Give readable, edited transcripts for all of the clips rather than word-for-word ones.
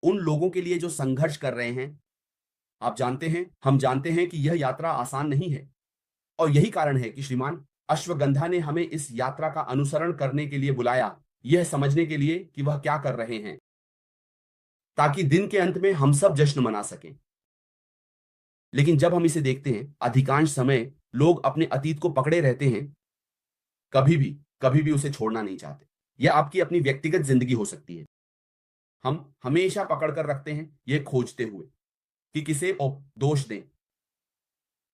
उन लोगों के लिए जो संघर्ष कर रहे हैं। आप जानते हैं, हम जानते हैं कि यह यात्रा आसान नहीं है और यही कारण है कि श्रीमान अश्वगंधा ने हमें इस यात्रा का अनुसरण करने के लिए बुलाया, यह समझने के लिए कि वह क्या कर रहे हैं, ताकि दिन के अंत में हम सब जश्न मना सकें। लेकिन जब हम इसे देखते हैं, अधिकांश समय लोग अपने अतीत को पकड़े रहते हैं, कभी भी उसे छोड़ना नहीं चाहते। यह आपकी अपनी व्यक्तिगत जिंदगी हो सकती है। हम हमेशा पकड़ कर रखते हैं, यह खोजते हुए कि किसे दोष दें।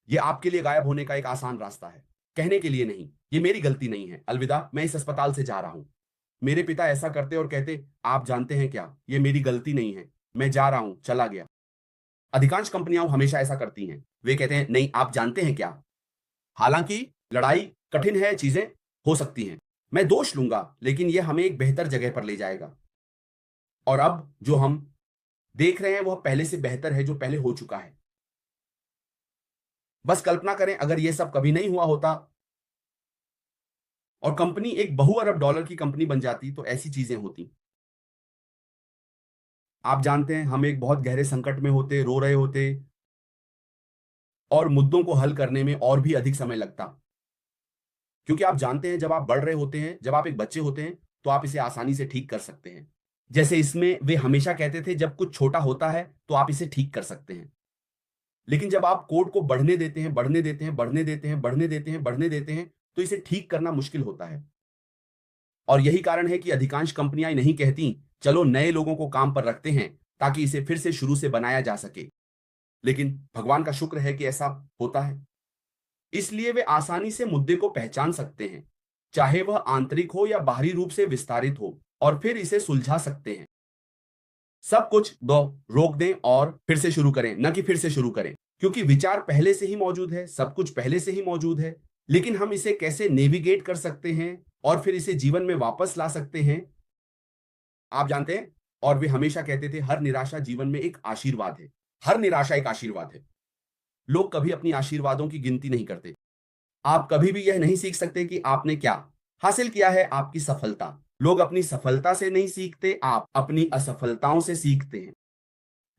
यह आपके लिए गायब होने का एक आसान रास्ता है, कहने के लिए नहीं, ये मेरी गलती नहीं है, अलविदा, मैं इस अस्पताल से जा रहा हूं। मेरे पिता ऐसा करते और कहते, आप जानते हैं क्या, यह मेरी गलती नहीं है, मैं जा रहा हूं, चला गया। अधिकांश कंपनियां हमेशा ऐसा करती हैं, वे कहते हैं, नहीं आप जानते हैं क्या। हालांकि लड़ाई कठिन है, चीजें हो सकती हैं, मैं दोष लूंगा, लेकिन यह हमें एक बेहतर जगह पर ले जाएगा। और अब जो हम देख रहे हैं वह पहले से बेहतर है, जो पहले हो चुका है। बस कल्पना करें अगर यह सब कभी नहीं हुआ होता और कंपनी एक बहु अरब डॉलर की कंपनी बन जाती, तो ऐसी चीजें होती। आप जानते हैं, हम एक बहुत गहरे संकट में होते, रो रहे होते और मुद्दों को हल करने में और भी अधिक समय लगता। क्योंकि आप जानते हैं, जब आप बढ़ रहे होते हैं, जब आप एक बच्चे होते हैं, तो आप इसे आसानी से ठीक कर सकते हैं। जैसे इसमें वे हमेशा कहते थे, जब कुछ छोटा होता है तो आप इसे ठीक कर सकते हैं। लेकिन जब आप कोड को बढ़ने देते हैं, बढ़ने देते हैं, बढ़ने देते हैं, बढ़ने देते हैं, बढ़ने देते हैं, तो इसे ठीक करना मुश्किल होता है। और यही कारण है कि अधिकांश कंपनियां नहीं कहती, चलो नए लोगों को काम पर रखते हैं ताकि इसे फिर से शुरू से बनाया जा सके। लेकिन भगवान का शुक्र है कि ऐसा होता है। इसलिए वे आसानी से मुद्दे को पहचान सकते हैं, चाहे वह आंतरिक हो या बाहरी रूप से विस्तारित हो, और फिर इसे सुलझा सकते हैं। सब कुछ दो रोक दें और फिर से शुरू करें, न कि फिर से शुरू करें, क्योंकि विचार पहले से ही मौजूद है, सब कुछ पहले से ही मौजूद है। लेकिन हम इसे कैसे नेविगेट कर सकते हैं और फिर इसे जीवन में वापस ला सकते हैं, आप जानते हैं। और वे हमेशा कहते थे, हर निराशा जीवन में एक आशीर्वाद है, हर निराशा एक आशीर्वाद है। लोग कभी अपनी आशीर्वादों की गिनती नहीं करते। आप कभी भी यह नहीं सीख सकते कि आपने क्या हासिल किया है, आपकी सफलता। लोग अपनी सफलता से नहीं सीखते, आप अपनी असफलताओं से सीखते हैं।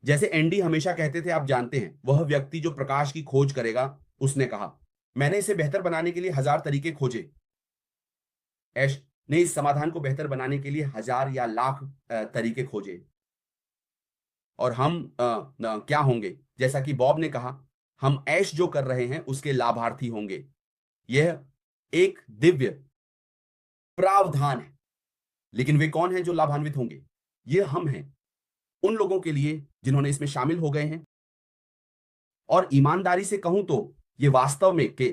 जैसे एंडी हमेशा कहते थे, आप जानते हैं, वह व्यक्ति जो प्रकाश की खोज करेगा, उसने कहा, मैंने इसे बेहतर बनाने के लिए हजार तरीके खोजे। ऐश ने इस समाधान को बेहतर बनाने के लिए हजार या लाख तरीके खोजे। और हम क्या होंगे, जैसा कि बॉब ने कहा, हम ऐश जो कर रहे हैं उसके लाभार्थी होंगे। यह एक दिव्य प्रावधान है। लेकिन वे कौन हैं जो लाभान्वित होंगे? ये हम हैं, उन लोगों के लिए जिन्होंने इसमें शामिल हो गए हैं। और ईमानदारी से कहूं तो ये वास्तव में के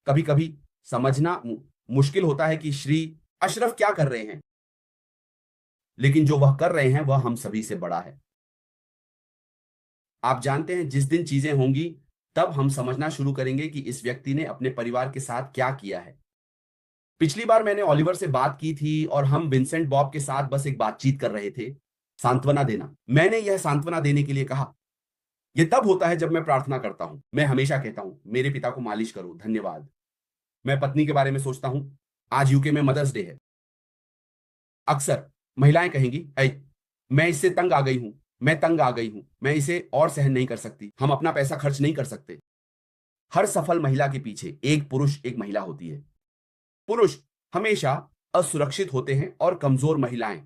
कभी कभी समझना मुश्किल होता है कि श्री अशरफ क्या कर रहे हैं, लेकिन जो वह कर रहे हैं वह हम सभी से बड़ा है। आप जानते हैं, जिस दिन चीजें होंगी तब हम समझना शुरू करेंगे कि इस व्यक्ति ने अपने परिवार के साथ क्या किया है। पिछली बार मैंने ओलिवर से बात की थी और हम विंसेंट बॉब के साथ बस एक बातचीत कर रहे थे, सांत्वना देना। मैंने यह सांत्वना देने के लिए कहा, यह तब होता है जब मैं प्रार्थना करता हूं। मैं हमेशा कहता हूं, मेरे पिता को मालिश करो, धन्यवाद। मैं पत्नी के बारे में सोचता हूं, आज यूके में मदर्स डे है। अक्सर महिलाएं कहेंगी, ऐ मैं इससे तंग आ गई हूं, मैं तंग आ गई हूं, मैं इसे और सहन नहीं कर सकती, हम अपना पैसा खर्च नहीं कर सकते। हर सफल महिला के पीछे एक पुरुष, एक महिला होती है। पुरुष हमेशा असुरक्षित होते हैं और कमजोर महिलाएं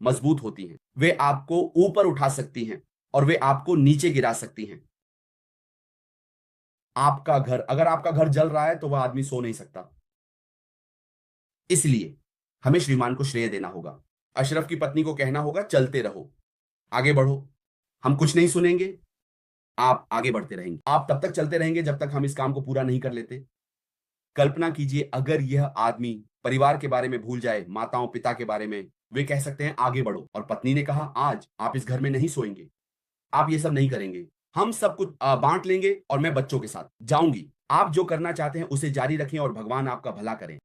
मजबूत होती हैं। वे आपको ऊपर उठा सकती हैं और वे आपको नीचे गिरा सकती हैं। आपका घर, अगर आपका घर जल रहा है तो वह आदमी सो नहीं सकता। इसलिए हमें श्रीमान को श्रेय देना होगा। अशरफ की पत्नी को कहना होगा, चलते रहो, आगे बढ़ो, हम कुछ नहीं सुनेंगे, आप आगे बढ़ते रहेंगे। आप तब तक चलते रहेंगे जब तक हम इस काम को पूरा नहीं कर लेते। कल्पना कीजिए, अगर यह आदमी परिवार के बारे में भूल जाए, माताओं पिता के बारे में, वे कह सकते हैं आगे बढ़ो। और पत्नी ने कहा, आज आप इस घर में नहीं सोएंगे, आप ये सब नहीं करेंगे, हम सब कुछ बांट लेंगे और मैं बच्चों के साथ जाऊंगी, आप जो करना चाहते हैं उसे जारी रखें और भगवान आपका भला करें।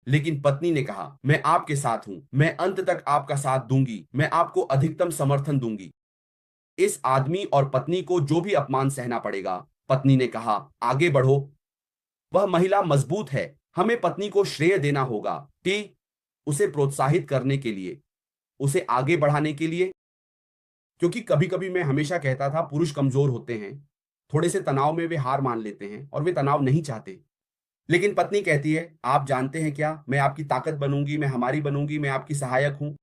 लेकिन पत्नी ने कहा, मैं आपके साथ हूं, मैं अंत तक आपका साथ दूंगी, मैं आपको अधिकतम समर्थन दूंगी। इस आदमी और पत्नी को जो भी अपमान सहना पड़ेगा, पत्नी ने कहा, आगे बढ़ो। वह महिला मजबूत है। हमें पत्नी को श्रेय देना होगा कि उसे प्रोत्साहित करने के लिए, उसे आगे बढ़ाने के लिए क्योंकि कभी-कभी मैं हमेशा कहता था पुरुष कमज़ोर होते हैं, थोड़े से तनाव में वे हार मान लेते हैं और वे तनाव नहीं चाहते। लेकिन पत्नी कहती है, "आप जानते हैं क्या? मैं आपकी ताकत बनूँगी, मैं हमारी बनूँगी, मैं आपकी सहायक हूँ।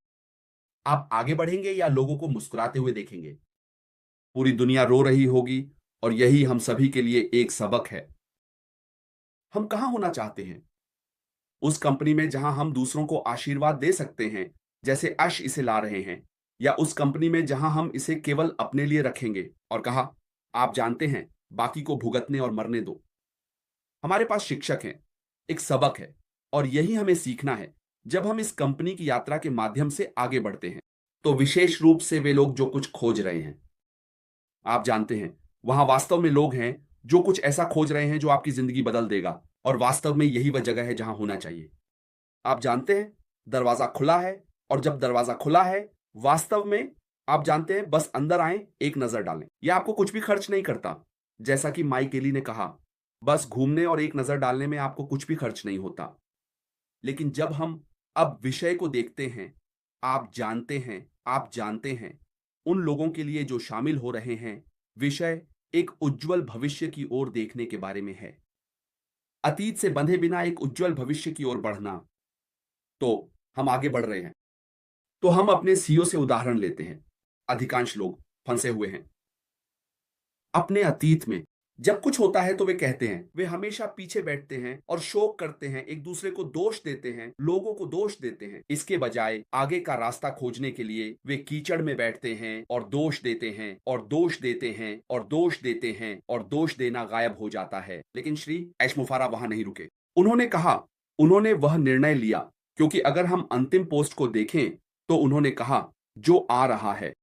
आप आगे बढ़ेंगे या लोगों को मुस्कुराते हुए देखेंगे? पूरी दुनिया रो रही होगी और यही हम सभी के लिए एक सबक है। हम कहाँ होना चाहते हैं? उस कंपनी में जहाँ हम दूसरों को आशीर्वाद दे सकते हैं, जैसे अश इसे ला रहे हैं, या उस कंपनी में जहाँ हम इसे केवल अपने लिए रखेंगे और कहा, आप जानते हैं, बाकी को भुगतने और मरने दो। हमारे पास शिक्षक हैं, एक सबक है और यही हमें सीखना है जब हम इस कंपनी की यात्रा के माध्यम से आगे बढ़ते हैं। तो विशेष रूप से वे लोग जो कुछ खोज रहे हैं, आप जानते हैं, वहां वास्तव में लोग हैं जो कुछ ऐसा खोज रहे हैं जो आपकी जिंदगी बदल देगा और वास्तव में यही वह जगह है जहां होना चाहिए। आप जानते हैं, दरवाजा खुला है और जब दरवाजा खुला है, वास्तव में आप जानते हैं, बस अंदर आएं, एक नजर डालें। यह आपको कुछ भी खर्च नहीं करता। जैसा कि माइक एली ने कहा, बस घूमने और एक नजर डालने में आपको कुछ भी खर्च नहीं होता। लेकिन जब हम अब विषय को देखते हैं, आप जानते हैं उन लोगों के लिए जो शामिल हो रहे हैं, विषय एक उज्जवल भविष्य की ओर देखने के बारे में है। अतीत से बंधे बिना एक उज्जवल भविष्य की ओर बढ़ना। तो हम आगे बढ़ रहे हैं। तो हम अपने सीईओ से उदाहरण लेते हैं। अधिकांश लोग फंसे हुए हैं अपने अतीत में। जब कुछ होता है तो वे कहते हैं, वे हमेशा पीछे बैठते हैं और शोक करते हैं, एक दूसरे को दोष देते हैं, लोगों को दोष देते हैं। इसके बजाय आगे का रास्ता खोजने के लिए वे कीचड़ में बैठते हैं और दोष देते हैं और दोष देते हैं और दोष देते हैं और दोष देना गायब हो जाता है। लेकिन श्री ऐशमुफारा वहां नहीं रुके। उन्होंने कहा, उन्होंने वह निर्णय लिया, क्योंकि अगर हम अंतिम पोस्ट को देखें तो उन्होंने कहा, जो आ रहा है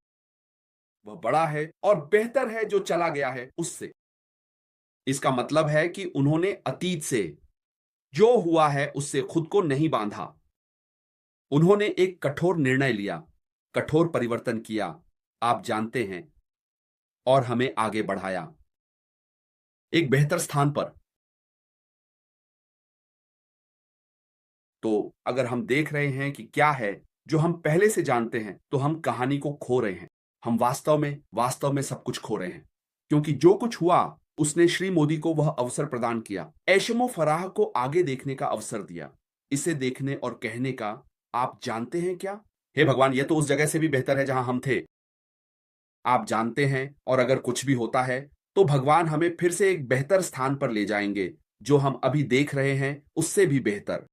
वह बड़ा है और बेहतर है जो चला गया है उससे। इसका मतलब है कि उन्होंने अतीत से जो हुआ है उससे खुद को नहीं बांधा। उन्होंने एक कठोर निर्णय लिया, कठोर परिवर्तन किया, आप जानते हैं, और हमें आगे बढ़ाया एक बेहतर स्थान पर। तो अगर हम देख रहे हैं कि क्या है जो हम पहले से जानते हैं, तो हम कहानी को खो रहे हैं। हम वास्तव में सब कुछ खो रहे हैं, क्योंकि जो कुछ हुआ उसने श्री मोदी को वह अवसर प्रदान किया, ऐशमो फराह को आगे देखने का अवसर दिया, इसे देखने और कहने का। आप जानते हैं क्या, हे भगवान, यह तो उस जगह से भी बेहतर है जहां हम थे। आप जानते हैं, और अगर कुछ भी होता है तो भगवान हमें फिर से एक बेहतर स्थान पर ले जाएंगे, जो हम अभी देख रहे हैं उससे भी बेहतर।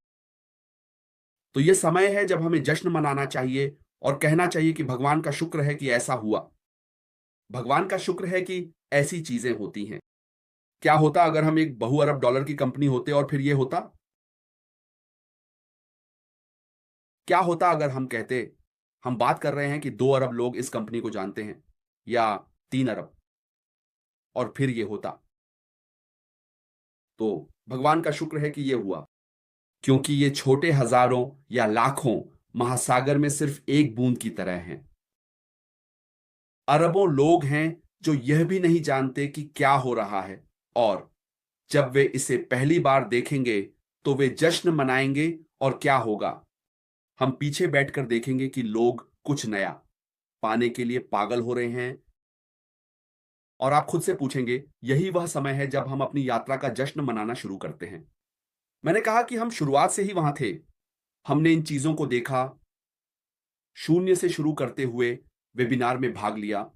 तो यह समय है जब हमें जश्न मनाना चाहिए और कहना चाहिए कि भगवान का शुक्र है कि ऐसा हुआ। भगवान का शुक्र है कि ऐसी चीजें होती हैं। क्या होता अगर हम एक बहु अरब डॉलर की कंपनी होते और फिर यह होता? क्या होता अगर हम कहते, हम बात कर रहे हैं कि 2 अरब लोग इस कंपनी को जानते हैं, या 3 अरब, और फिर यह होता? तो भगवान का शुक्र है कि यह हुआ, क्योंकि ये छोटे हजारों या लाखों महासागर में सिर्फ एक बूंद की तरह हैं। अरबों लोग हैं जो यह भी नहीं जानते कि क्या हो रहा है, और जब वे इसे पहली बार देखेंगे तो वे जश्न मनाएंगे। और क्या होगा? हम पीछे बैठकर देखेंगे कि लोग कुछ नया पाने के लिए पागल हो रहे हैं। और आप खुद से पूछेंगे, यही वह समय है जब हम अपनी यात्रा का जश्न मनाना शुरू करते हैं। मैंने कहा कि हम शुरुआत से ही वहां थे। हमने इन चीजों को देखा, शून्य से शुरू करते हुए वेबिनार में भाग लिया,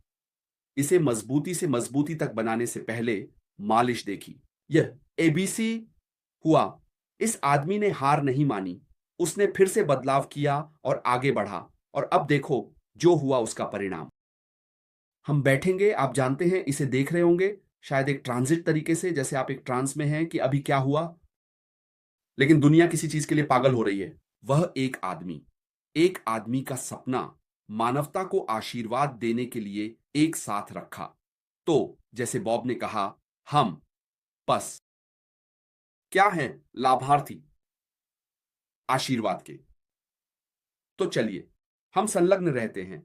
इसे मजबूती से मजबूती तक बनाने से पहले मालिश देखी। यह एबीसी हुआ। इस आदमी ने हार नहीं मानी, उसने फिर से बदलाव किया और आगे बढ़ा, और अब देखो जो हुआ उसका परिणाम। हम बैठेंगे, आप जानते हैं, इसे देख रहे होंगे, शायद एक ट्रांजिट तरीके से, जैसे आप एक ट्रांस में हैं कि अभी क्या हुआ। लेकिन दुनिया किसी चीज के लिए पागल हो रही है। वह एक आदमी का सपना मानवता को आशीर्वाद देने के लिए एक साथ रखा। तो जैसे बॉब ने कहा, हम बस क्या हैं? लाभार्थी आशीर्वाद के। तो चलिए हम संलग्न रहते हैं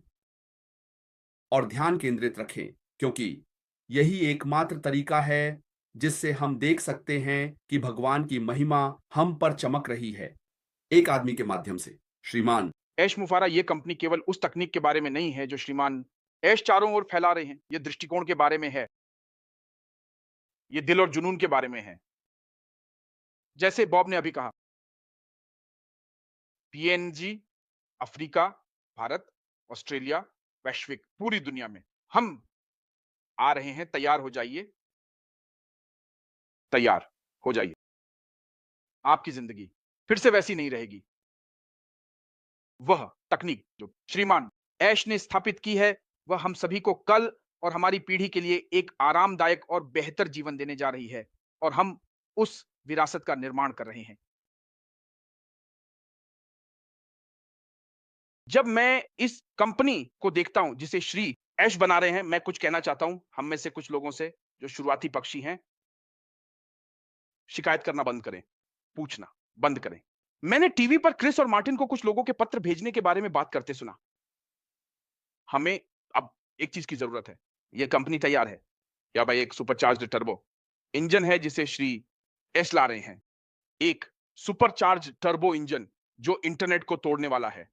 और ध्यान केंद्रित रखें, क्योंकि यही एकमात्र तरीका है जिससे हम देख सकते हैं कि भगवान की महिमा हम पर चमक रही है, एक आदमी के माध्यम से। श्रीमान ऐश मुफारा ये कंपनी केवल उस तकनीक के बारे में नहीं है जो श्रीमान ऐश चारों ओर फैला रहे हैं। ये दृष्टिकोण के बारे में है। ये दिल और जुनून के बारे में है। जैसे बॉब ने अभी कहा, पीएनजी, अफ्रीका, भारत, ऑस्ट्रेलिया, वैश्विक, पूरी दुनिया में हम आ रहे हैं। तैयार हो जाइए, तैयार हो जाइए। आपकी जिंदगी फिर से वैसी नहीं रहेगी। वह तकनीक जो श्रीमान ऐश ने स्थापित की है, वह हम सभी को कल और हमारी पीढ़ी के लिए एक आरामदायक और बेहतर जीवन देने जा रही है, और हम उस विरासत का निर्माण कर रहे हैं। जब मैं इस कंपनी को देखता हूं जिसे श्री ऐश बना रहे हैं, मैं कुछ कहना चाहता हूं हम में से कुछ लोगों से जो शुरुआती पक्षी हैं। शिकायत करना बंद करें, पूछना बंद करें। मैंने टीवी पर क्रिस और मार्टिन को कुछ लोगों के पत्र भेजने के बारे में बात करते सुना। हमें अब एक चीज की जरूरत है। यह कंपनी तैयार है या भाई, एक सुपरचार्ज्ड टर्बो इंजन है जिसे श्री एस ला रहे हैं। एक सुपरचार्ज टर्बो इंजन जो इंटरनेट को तोड़ने वाला है।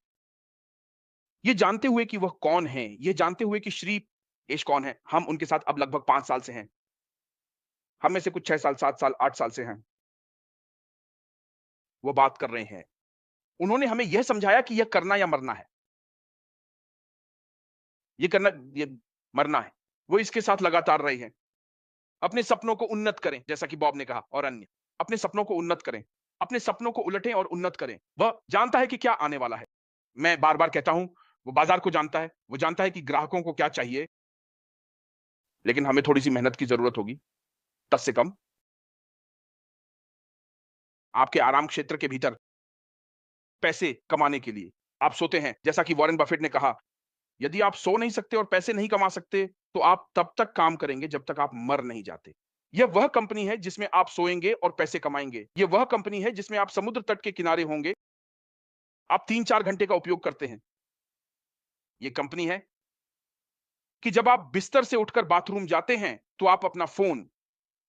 ये जानते हुए कि वह कौन है, ये जानते हुए कि श्री एश कौन है, हम उनके साथ अब लगभग 5 साल से हैं। हम में से कुछ 6 साल, 7 साल, 8 साल से हैं। वो बात कर रहे हैं। उन्होंने हमें यह समझाया कि यह करना या मरना है। ये करना, ये मरना है। वो इसके साथ लगातार रहे हैं। अपने सपनों को उन्नत करें, जैसा कि बॉब ने कहा और अन्य। अपने सपनों को उन्नत करें। अपने सपनों को उलटें और उन्नत करें। वह जानता है कि क्या आने वाला है। मैं बार-बार कहता हूं, वो बाजार को जानता है। वो जानता है कि ग्राहकों को क्या चाहिए। लेकिन हमें थोड़ी-सी मेहनत की जरूरत होगी, 10 से कम। आपके आराम क्षेत्र के भीतर पैसे कमाने के लिए। आप सोते हैं, जैसा कि वॉरेन बफेट ने कहा, यदि आप सो नहीं सकते और पैसे नहीं कमा सकते, तो आप तब तक काम करेंगे जब तक आप मर नहीं जाते। यह वह कंपनी है जिसमें आप सोएंगे और पैसे कमाएंगे। यह वह कंपनी है जिसमें आप समुद्र तट के किनारे होंगे। आप 3-4 घंटे का उपयोग करते हैं। यह कंपनी है कि जब आप बिस्तर से उठकर बाथरूम जाते हैं, तो आप अपना फोन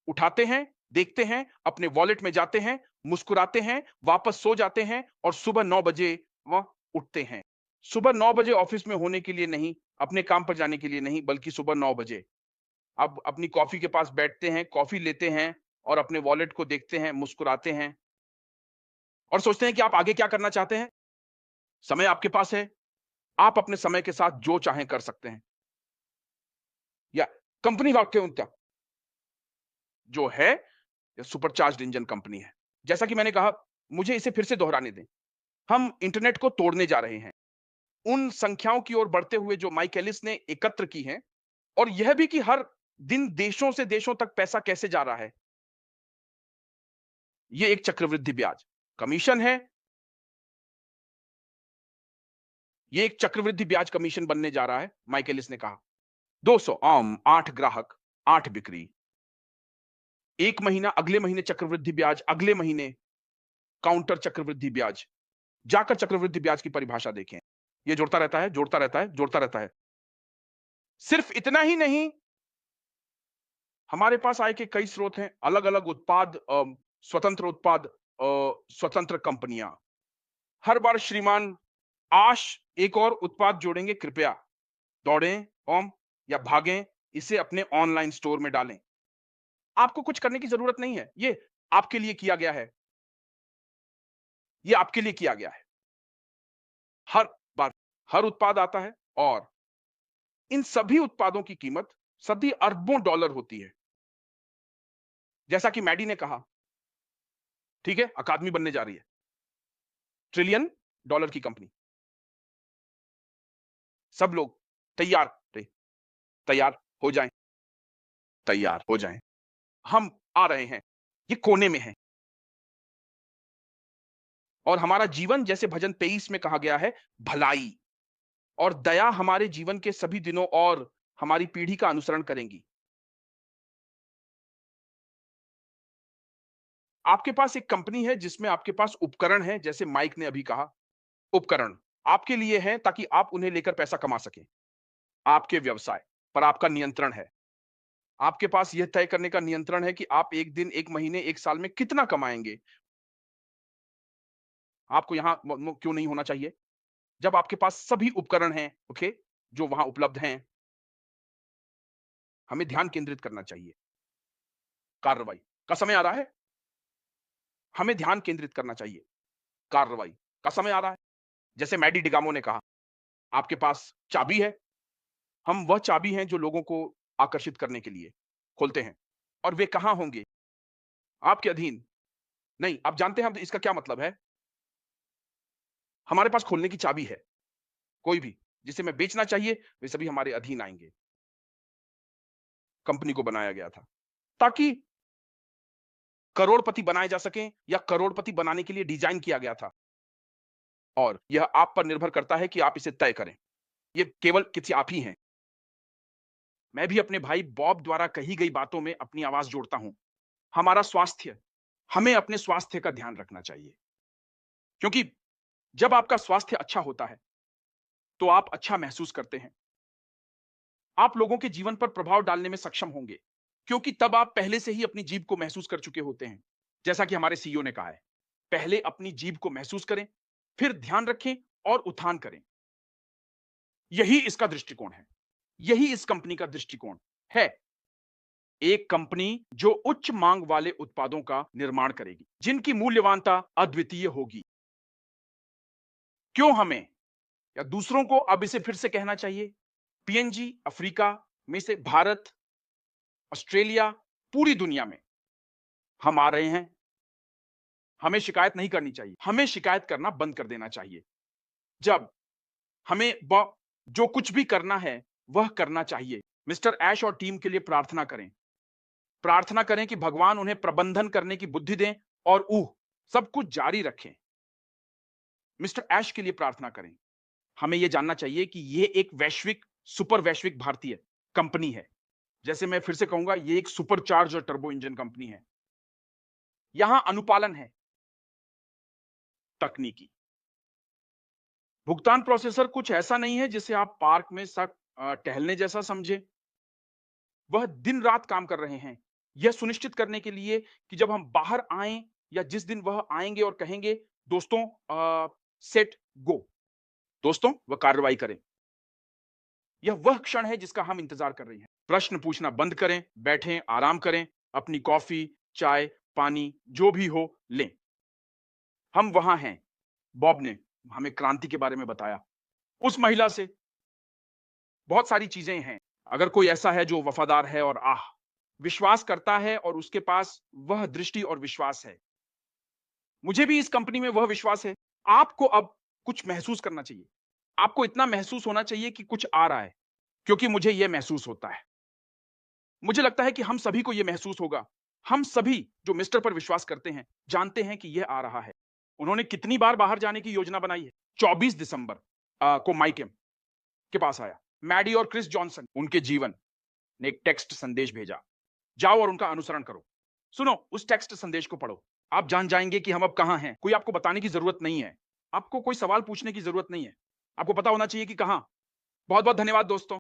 उठाते हैं, देखते हैं, अपने वॉलेट में जाते हैं, मुस्कुराते हैं, वापस सो जाते हैं और सुबह 9 बजे वह उठते हैं। सुबह 9 बजे ऑफिस में होने के लिए नहीं, अपने काम पर जाने के लिए नहीं, बल्कि सुबह 9 बजे। आप अपनी कॉफी के पास बैठते हैं, कॉफी लेते हैं और अपने वॉलेट को देखते हैं, मुस्कुराते हैं और सोचते हैं कि आप आगे क्या करना चाहते हैं। समय आपके पास है, आप अपने समय के साथ जो चाहें कर सकते हैं। या कंपनी वाक्य उनका जो है, ये सुपरचार्ज्ड इंजन कंपनी है। जैसा कि मैंने कहा, मुझे इसे फिर से दोहराने दें। हम इंटरनेट को तोड़ने जा रहे हैं। उन संख्याओं की ओर बढ़ते हुए जो माइक एलिस ने एकत्र की हैं, और यह भी कि हर दिन देशों से देशों तक पैसा कैसे जा रहा है। ये एक चक्रवृद्धि ब्याज कमीशन है। ये एक चक्रवृद्धि ब्याज कमीशन बनने जा रहा है, माइक एलिस ने कहा। 200 आम, 8 ग्राहक, 8 बिक्री। 1 महीना, अगले महीने चक्रवृद्धि ब्याज, अगले महीने काउंटर चक्रवृद्धि ब्याज। जाकर चक्रवृद्धि ब्याज की परिभाषा देखें। ये जुड़ता रहता है, जुड़ता रहता है, जुड़ता रहता है। सिर्फ इतना ही नहीं, हमारे पास आय के कई स्रोत हैं। अलग-अलग उत्पाद, स्वतंत्र उत्पाद, स्वतंत्र कंपनियां। हर बार श्रीमान आश एक और उत्पाद जोड़ेंगे, कृपया दौड़ें ओम या भागें, इसे अपने ऑनलाइन स्टोर में डालें। आपको कुछ करने की जरूरत नहीं है। ये आपके लिए किया गया है। ये आपके लिए किया गया है। हर बार हर उत्पाद आता है और इन सभी उत्पादों की कीमत सदी अरबों डॉलर होती है। जैसा कि मैडी ने कहा, ठीक है, अकादमी बनने जा रही है, ट्रिलियन डॉलर की कंपनी। सब लोग तैयार रहे, तैयार हो जाएं, तैयार हो जाएं। हम आ रहे हैं। ये कोने में है। और हमारा जीवन, जैसे भजन 23 में कहा गया है, भलाई और दया हमारे जीवन के सभी दिनों और हमारी पीढ़ी का अनुसरण करेंगी। आपके पास एक कंपनी है जिसमें आपके पास उपकरण है, जैसे माइक ने अभी कहा, उपकरण आपके लिए हैं ताकि आप उन्हें लेकर पैसा कमा सकें। आपके व्यवसाय पर आपका नियंत्रण है। आपके पास यह तय करने का नियंत्रण है कि आप एक दिन, एक महीने, एक साल में कितना कमाएंगे। आपको यहां क्यों नहीं होना चाहिए जब आपके पास सभी उपकरण हैं, ओके, जो वहां उपलब्ध हैं। हमें ध्यान केंद्रित करना चाहिए। कार्रवाई का समय आ रहा है। हमें ध्यान केंद्रित करना चाहिए। कार्रवाई का समय आ रहा है। जैसे मैडी डिगामो ने कहा, आपके पास चाबी है। हम वह चाबी हैं जो लोगों को आकर्षित करने के लिए खोलते हैं। और वे कहाँ होंगे? आपके अधीन। नहीं, आप जानते हैं अब इसका क्या मतलब है? हमारे पास खोलने की चाबी है। कोई भी जिसे हमें बेचना चाहिए, वे सभी हमारे अधीन आएँगे। कंपनी को बनाया गया था ताकि करोड़पति बनाए जा सकें या करोड़पति बनाने के लिए डिजाइन किया गया था। और यह आप पर निर्भर करता है कि आप इसे तय करें। ये केवल किसी आप ही हैं। मैं भी अपने भाई बॉब द्वारा कही गई बातों में अपनी आवाज जोड़ता हूं। हमारा स्वास्थ्य, हमें अपने स्वास्थ्य का ध्यान रखना चाहिए। क्योंकि जब आपका स्वास्थ्य अच्छा होता है, तो आप अच्छा महसूस करते हैं। आप लोगों के जीवन पर प्रभाव डालने में सक्षम होंगे, क्योंकि तब आप पहले से ही अपनी जीभ को महसूस कर चुके होते हैं। जैसा कि हमारे सीईओ ने कहा है, पहले अपनी जीभ को महसूस करें, फिर ध्यान रखें और उत्थान करें। यही इसका दृष्टिकोण है। यही इस कंपनी का दृष्टिकोण है। एक कंपनी जो उच्च मांग वाले उत्पादों का निर्माण करेगी, जिनकी मूल्यवानता अद्वितीय होगी। क्यों हमें या दूसरों को अब इसे फिर से कहना चाहिए? पीएनजी अफ्रीका में से भारत, ऑस्ट्रेलिया, पूरी दुनिया में हम आ रहे हैं। हमें शिकायत नहीं करनी चाहिए। हमें शिकायत करना बंद कर देना चाहिए। जब हमें जो कुछ भी करना है, वह करना चाहिए। मिस्टर ऐश और टीम के लिए प्रार्थना करें। प्रार्थना करें कि भगवान उन्हें प्रबंधन करने की बुद्धि दें और सब कुछ जारी रखें। मिस्टर ऐश के लिए प्रार्थना करें। हमें यह जानना चाहिए कि यह एक वैश्विक, सुपर वैश्विक भारतीय कंपनी है। जैसे मैं फिर से कहूंगा, यह एक सुपरचार्ज और टर्बो इंजन कंपनी है। यहां अनुपालन है, तकनीकी। भुगतान प्रोसेसर कुछ ऐसा नहीं है जिसे आप पार्क में टहलने जैसा समझे। वह दिन रात काम कर रहे हैं, यह सुनिश्चित करने के लिए कि जब हम बाहर आएं या जिस दिन वह आएंगे और कहेंगे, दोस्तों सेट गो, दोस्तों वह कार्रवाई करें। यह वह क्षण है जिसका हम इंतजार कर रहे हैं। प्रश्न पूछना बंद करें, बैठें, आराम करें, अपनी कॉफी, चाय, पानी जो भी हो लें। हम वहां हैं। बॉब ने हमें क्रांति के बारे में बताया। उस महिला से बहुत सारी चीजें हैं। अगर कोई ऐसा है जो वफादार है और विश्वास करता है और उसके पास वह दृष्टि और विश्वास है, मुझे भी इस कंपनी में वह विश्वास है। आपको अब कुछ महसूस करना चाहिए। आपको इतना महसूस होना चाहिए कि कुछ आ रहा है, क्योंकि मुझे यह महसूस होता है। मुझे लगता है कि हम सभी को यह महसूस होगा। हम सभी जो मिस्टर पर विश्वास करते हैं, जानते हैं कि यह आ रहा है। उन्होंने कितनी बार बाहर जाने की योजना बनाई है। 24 दिसंबर को माइकेम के पास आया। मैडी और क्रिस जॉनसन, उनके जीवन ने एक टेक्स्ट संदेश भेजा। जाओ और उनका अनुसरण करो। सुनो, उस टेक्स्ट संदेश को पढ़ो। आप जान जाएंगे कि हम अब कहां हैं। कोई आपको बताने की जरूरत नहीं है। आपको कोई सवाल पूछने की जरूरत नहीं है। आपको पता होना चाहिए कि कहां। बहुत बहुत धन्यवाद दोस्तों।